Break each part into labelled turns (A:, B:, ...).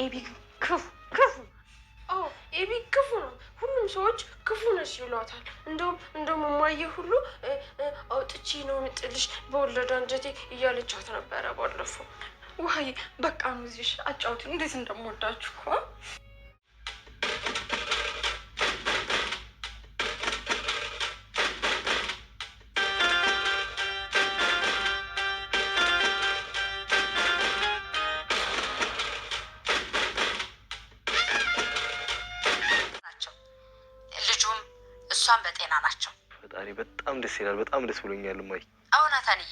A: ኤቢ ክፉ አዎ ኤቢ ክፉ ነው ሁሉም ሰዎች ክፉ ነሽ ይሏታል እንደውም ማየ ሁሉ አውጥቼ ነው ምጥልሽ በወለደ አንጀቴ እያለቻት ነበረ ባለፈው
B: ውሃዬ በቃ ነው እዚህ አጫውቲ እንዴት እንደምወዳችሁ እኮ
C: እሷን በጤና ናቸው
D: ፈጣሪ በጣም ደስ ይላል በጣም ደስ ብሎኛል ማይ
C: አውናታንዬ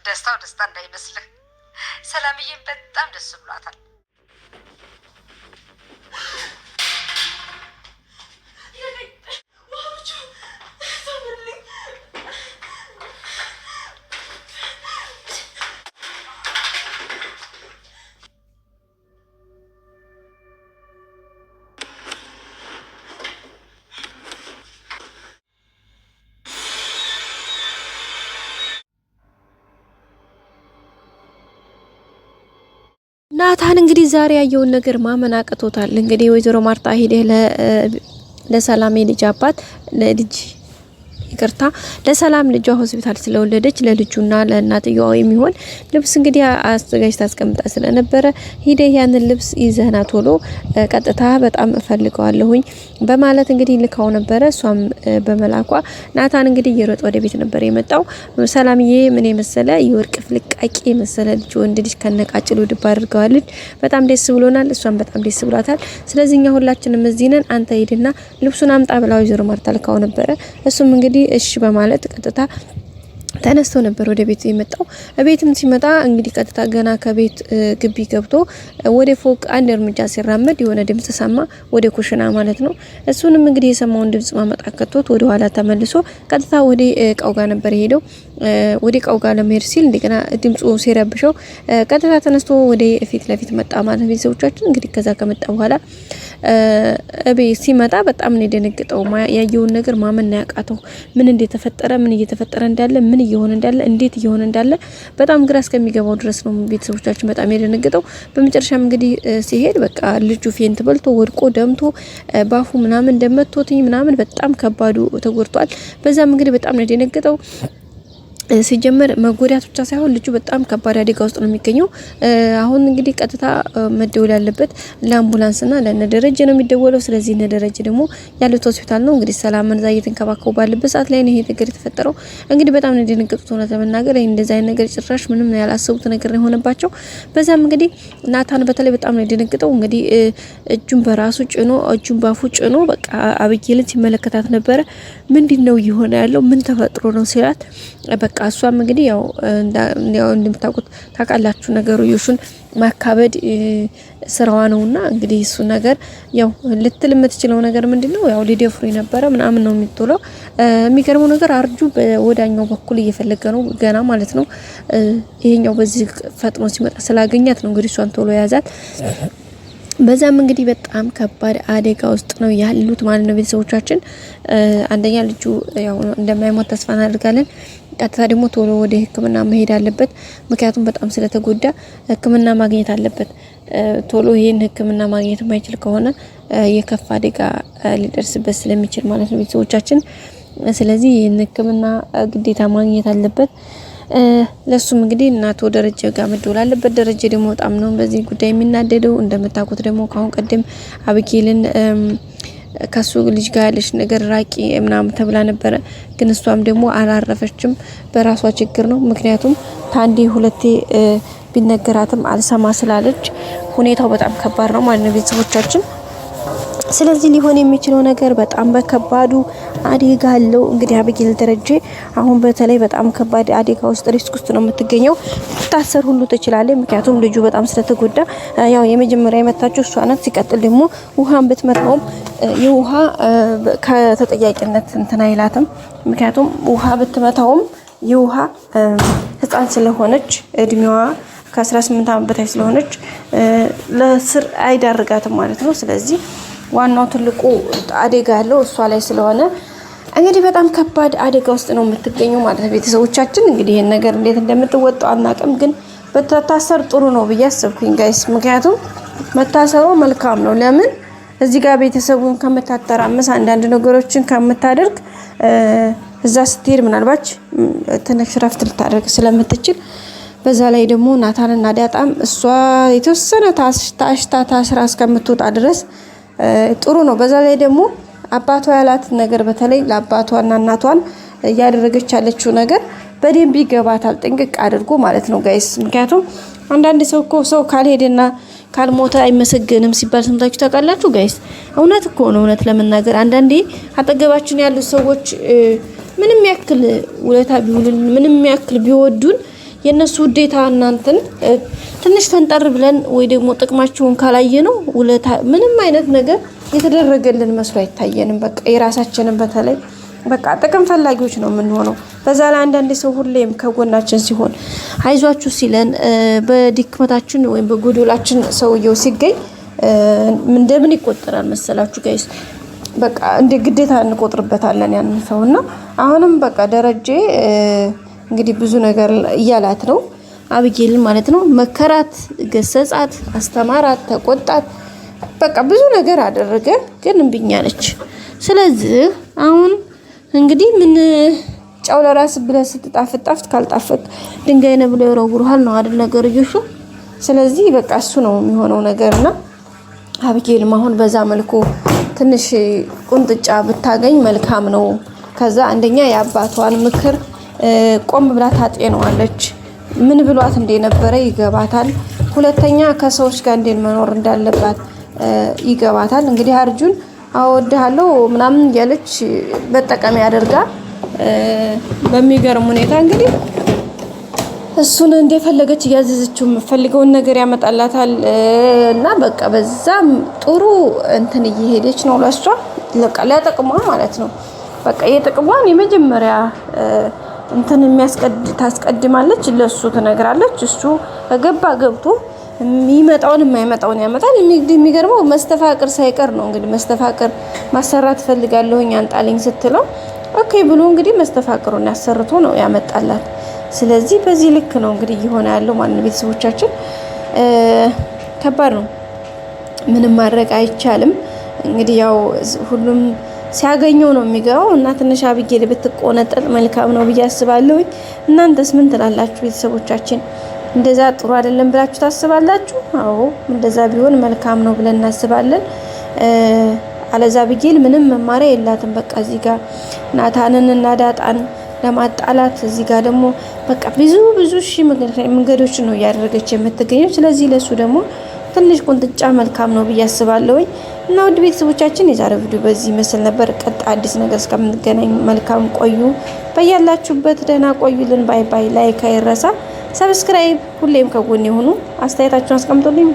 C: ደስታው ደስታ እንዳይመስልህ ሰላምዬ በጣም ደስ ብሏታል
E: ናታን እንግዲህ ዛሬ ያየውን ነገር ማመን አቅቶታል። እንግዲህ ወይዘሮ ማርታ ሄደ ለሰላም ልጅ አባት ለልጅ ይቅርታ ለሰላም ልጇ ሆስፒታል ስለወለደች ለልጁና ለእናትየዋ የሚሆን ልብስ እንግዲህ አዘጋጅታ አስቀምጣ ስለነበረ ሂደ ያንን ልብስ ይዘህና ቶሎ ቀጥታ በጣም እፈልገዋለሁኝ በማለት እንግዲህ ልካው ነበረ። እሷም በመላኳ ናታን እንግዲህ እየሮጠ ወደ ቤት ነበር የመጣው። ሰላምዬ ምን የመሰለ የወርቅ ፍልቃቂ መሰለ ልጅ ወንድ ልጅ ከነቃጭሉ ድብ አድርገዋለች። በጣም ደስ ብሎናል። እሷም በጣም ደስ ብሏታል። ስለዚህኛ ሁላችንም እዚህ ነን። አንተ ሂድና ልብሱን አምጣ ብላ ወይዘሮ ማርታ ልካው ነበረ። እሱም እንግዲህ እሺ በማለት ቀጥታ ተነስቶ ነበር ወደ ቤት የመጣው። ቤትም ሲመጣ እንግዲህ ቀጥታ ገና ከቤት ግቢ ገብቶ ወደ ፎቅ አንድ እርምጃ ሲራመድ የሆነ ድምጽ ሰማ፣ ወደ ኩሽና ማለት ነው። እሱንም እንግዲህ የሰማውን ድምጽ ማመጣከቶት ወደ ኋላ ተመልሶ ቀጥታ ወደ እቃው ጋር ነበር የሄደው። ወደ እቃው ጋር ለመሄድ ሲል እንደገና ድምጹ ሲረብሸው ቀጥታ ተነስቶ ወደ ፊት ለፊት መጣ ማለት ቤተሰቦቻችን። እንግዲህ ከዛ ከመጣ በኋላ ቤት ሲመጣ በጣም ነው የደነገጠው። ያየውን ነገር ማመን ያቃተው ምን እንደተፈጠረ ምን እየተፈጠረ እንዳለ ምን እየሆነ እንዳለ እንዴት እየሆነ እንዳለ በጣም ግራ እስከሚገባው ድረስ ነው ቤተሰቦቻችን በጣም የደነገጠው። በመጨረሻም እንግዲህ ሲሄድ በቃ ልጁ ፌንት በልቶ ወድቆ ደምቶ ባፉ ምናምን ደመቶትኝ ምናምን በጣም ከባዱ ተጎድቷል። በዛም እንግዲህ በጣም ነው የደነገጠው። ሲጀመር መጎዳት ብቻ ሳይሆን ልጁ በጣም ከባድ አደጋ ውስጥ ነው የሚገኘው። አሁን እንግዲህ ቀጥታ መደወል ያለበት ለአምቡላንስና ለነደረጀ ነው የሚደወለው። ስለዚህ ነደረጀ ደግሞ ያሉት ሆስፒታል ነው። እንግዲህ ሰላምን እዛ እየተንከባከቡ ባለበት ሰዓት ላይ ነው ይሄ ነገር የተፈጠረው። እንግዲህ በጣም ነው የደነገጡት። ሆነ ለመናገር እንደዛ አይነት ነገር ጭራሽ ምንም ያላሰቡት ነገር ነው የሆነባቸው። በዛም እንግዲህ ናታን በተለይ በጣም ነው የደነገጠው። እንግዲህ እጁን በራሱ ጭኖ እጁን ባፉ ጭኖ በቃ አብጌልን ሲመለከታት ነበረ። ምንድነው እየሆነ ያለው ምን ተፈጥሮ ነው ሲላት በቃ እሷም እንግዲህ ያው እንደምታውቁት ታውቃላችሁ ነገሩ የሹን ማካበድ ስራዋ ነውና እንግዲህ እሱ ነገር ያው ልትል የምትችለው ነገር ምንድነው ያው ሊደፍሩ ነበረ ምናምን ነው የሚጥለው። የሚገርመው ነገር አርጁ በወዳኛው በኩል እየፈለገ ነው ገና ማለት ነው። ይሄኛው በዚህ ፈጥኖ ሲመጣ ስላገኛት ነው እንግዲህ እሷን ቶሎ ያዛት። በዛም እንግዲህ በጣም ከባድ አደጋ ውስጥ ነው ያሉት ማለት ነው ቤተሰቦቻችን። አንደኛ ልጁ ያው እንደማይሞት ተስፋ እናደርጋለን። ቀጥታ ደግሞ ቶሎ ወደ ሕክምና መሄድ አለበት። ምክንያቱም በጣም ስለተጎዳ ሕክምና ማግኘት አለበት። ቶሎ ይሄን ሕክምና ማግኘት የማይችል ከሆነ የከፋ አደጋ ሊደርስበት ስለሚችል ማለት ነው ቤተሰቦቻችን። ስለዚህ ይሄን ሕክምና ግዴታ ማግኘት አለበት። ለሱም እንግዲህ እናቱ ደረጀ ጋር መደወል አለበት። ደረጀ ደግሞ በጣም ነው በዚህ ጉዳይ የሚናደደው። እንደምታውቁት ደግሞ ካሁን ቀደም አብጌልን ከሱ ልጅ ጋር ያለች ነገር ራቂ ምናምን ተብላ ነበረ። ግን እሷም ደግሞ አላረፈችም። በራሷ ችግር ነው። ምክንያቱም ታንዴ ሁለቴ ቢነገራትም አልሰማ ስላለች ሁኔታው በጣም ከባድ ነው ማለት ነው ቤተሰቦቻችን። ስለዚህ ሊሆን የሚችለው ነገር በጣም በከባዱ አደጋ አለው። እንግዲህ አብጌል ደረጀ አሁን በተለይ በጣም ከባድ አደጋ ውስጥ ሪስክ ውስጥ ነው የምትገኘው። ታሰር ሁሉ ትችላለች። ምክንያቱም ልጁ በጣም ስለተጎዳ ያው የመጀመሪያ የመታችው እሷ ናት። ሲቀጥል ደግሞ ውሃን ብትመታውም የውሃ ከተጠያቂነት እንትና አይላትም። ምክንያቱም ውሃ ብትመታውም የውሃ ህፃን ስለሆነች እድሜዋ ከ18 ዓመት በታች ስለሆነች ለስር አይዳርጋትም ማለት ነው። ስለዚህ ዋናው ትልቁ አደጋ ያለው እሷ ላይ ስለሆነ እንግዲህ በጣም ከባድ አደጋ ውስጥ ነው የምትገኘው ማለት ነው ቤተሰቦቻችን። እንግዲህ ይሄን ነገር እንዴት እንደምትወጣው አናውቅም። ግን በተታሰር ጥሩ ነው ብዬ አሰብኩኝ ጋይስ። ምክንያቱም መታሰሩ መልካም ነው። ለምን እዚህ ጋር ቤተሰቡን ከምታተራምስ አንዳንድ ነገሮችን ከምታደርግ እዛ ስትሄድ ምናልባት ትንሽ ረፍት ልታደርግ ስለምትችል በዛ ላይ ደግሞ ናታንና ዳጣም እሷ የተወሰነ ታስራ እስከምትወጣ ድረስ ጥሩ ነው። በዛ ላይ ደግሞ አባቷ ያላት ነገር በተለይ ለአባቷና እናቷን እያደረገች ያለችው ነገር በደንብ ይገባታል፣ ጥንቅቅ አድርጎ ማለት ነው ጋይስ። ምክንያቱም አንዳንድ ሰው እኮ ሰው ካልሄደና ካልሞተ አይመሰገንም ሲባል ሰምታችሁ ታውቃላችሁ ጋይስ? እውነት እኮ ነው። እውነት ለመናገር አንዳንዴ አጠገባችን ያሉ ሰዎች ምንም ያክል ውለታ ቢውሉን ምንም ያክል ቢወዱን የነሱ ውዴታ እናንተን ትንሽ ፈንጠር ብለን ወይ ደግሞ ጥቅማቸውን ካላየ ነው ውለታ ምንም አይነት ነገር የተደረገልን መስሎ አይታየንም። በቃ የራሳችንን በተለይ በቃ ጥቅም ፈላጊዎች ነው የምንሆነው። በዛ ላይ አንዳንድ ሰው ሁሌም ከጎናችን ሲሆን አይዟችሁ ሲለን በድክመታችን ወይም በጎዶላችን ሰውየው ሲገኝ እንደምን ይቆጠራል መሰላችሁ ጋይስ? በቃ እንደ ግዴታ እንቆጥርበታለን ያንን ሰውና አሁንም በቃ ደረጀ እንግዲህ ብዙ ነገር እያላት ነው አብጌልን ማለት ነው። መከራት፣ ገሰጻት፣ አስተማራት፣ ተቆጣት፣ በቃ ብዙ ነገር አደረገ፣ ግን እምቢኝ አለች። ስለዚህ አሁን እንግዲህ ምን ጨው ለራስ ብለህ ስትጣፍጥ ካልጣፈጥ ድንጋይ ነው ብሎ ይወረውሩሃል ነው አይደል ነገርዮሹ። ስለዚህ በቃ እሱ ነው የሚሆነው ነገርና አብጌልም አሁን በዛ መልኩ ትንሽ ቁንጥጫ ብታገኝ መልካም ነው። ከዛ አንደኛ የአባቷን ምክር ቆም ብላ ታጤነዋለች። ምን ብሏት እንደነበረ ይገባታል። ሁለተኛ ከሰዎች ጋር እንዴት መኖር እንዳለባት ይገባታል። እንግዲህ አርጁን አወድሃለሁ ምናምን ያለች በጠቀም ያደርጋ በሚገርም ሁኔታ እንግዲህ እሱን እንደፈለገች እያዘዘችው የምፈልገውን ነገር ያመጣላታል እና በቃ በዛም ጥሩ እንትን እየሄደች ነው። ለሷ በቃ ለጥቅሟ ማለት ነው። በቃ የጥቅሟን የመጀመሪያ እንትን ታስቀድማለች፣ ለሱ ትነግራለች። እሱ ከገባ ገብቶ የሚመጣውን የማይመጣውን ያመጣል። የሚገርመው መስተፋቅር ሳይቀር ነው እንግዲህ መስተፋቅር ማሰራት ፈልጋለሁኝ አንጣልኝ ስትለው ኦኬ ብሎ እንግዲህ መስተፋቅሩን ያሰርቶ ነው ያመጣላት። ስለዚህ በዚህ ልክ ነው እንግዲህ እየሆነ ያለው ማለት ነው። ቤተሰቦቻችን ከባድ ነው፣ ምንም ማድረግ አይቻልም። እንግዲህ ያው ሁሉም ሲያገኘው ነው የሚገባው እና ትንሽ አብጌል ብትቆነጠጥ መልካም ነው ብዬ አስባለሁ። እናንተስ ምን ትላላችሁ ቤተሰቦቻችን? እንደዛ ጥሩ አይደለም ብላችሁ ታስባላችሁ? አዎ እንደዛ ቢሆን መልካም ነው ብለን እናስባለን። አለዛ አብጌል ምንም መማሪያ የላትም። በቃ እዚህ ጋር ናታንን እና ዳጣን ለማጣላት እዚህ ጋር ደግሞ በቃ ብዙ ሺህ መንገዶችን ነው እያደረገች የምትገኘው። ስለዚህ ለሱ ደግሞ ትንሽ ቁንጥጫ መልካም ነው ብዬ አስባለሁ። እና ውድ ቤተሰቦቻችን የዛሬው ቪዲዮ በዚህ መስል ነበር። ቀጣይ አዲስ ነገር እስከምንገናኝ መልካም ቆዩ፣ በያላችሁበት ደህና ቆዩልን። ባይ ባይ። ላይክ አይረሳ፣ ሰብስክራይብ ሁሌም ከጎን የሆኑ አስተያየታችሁን አስቀምጡልኝ።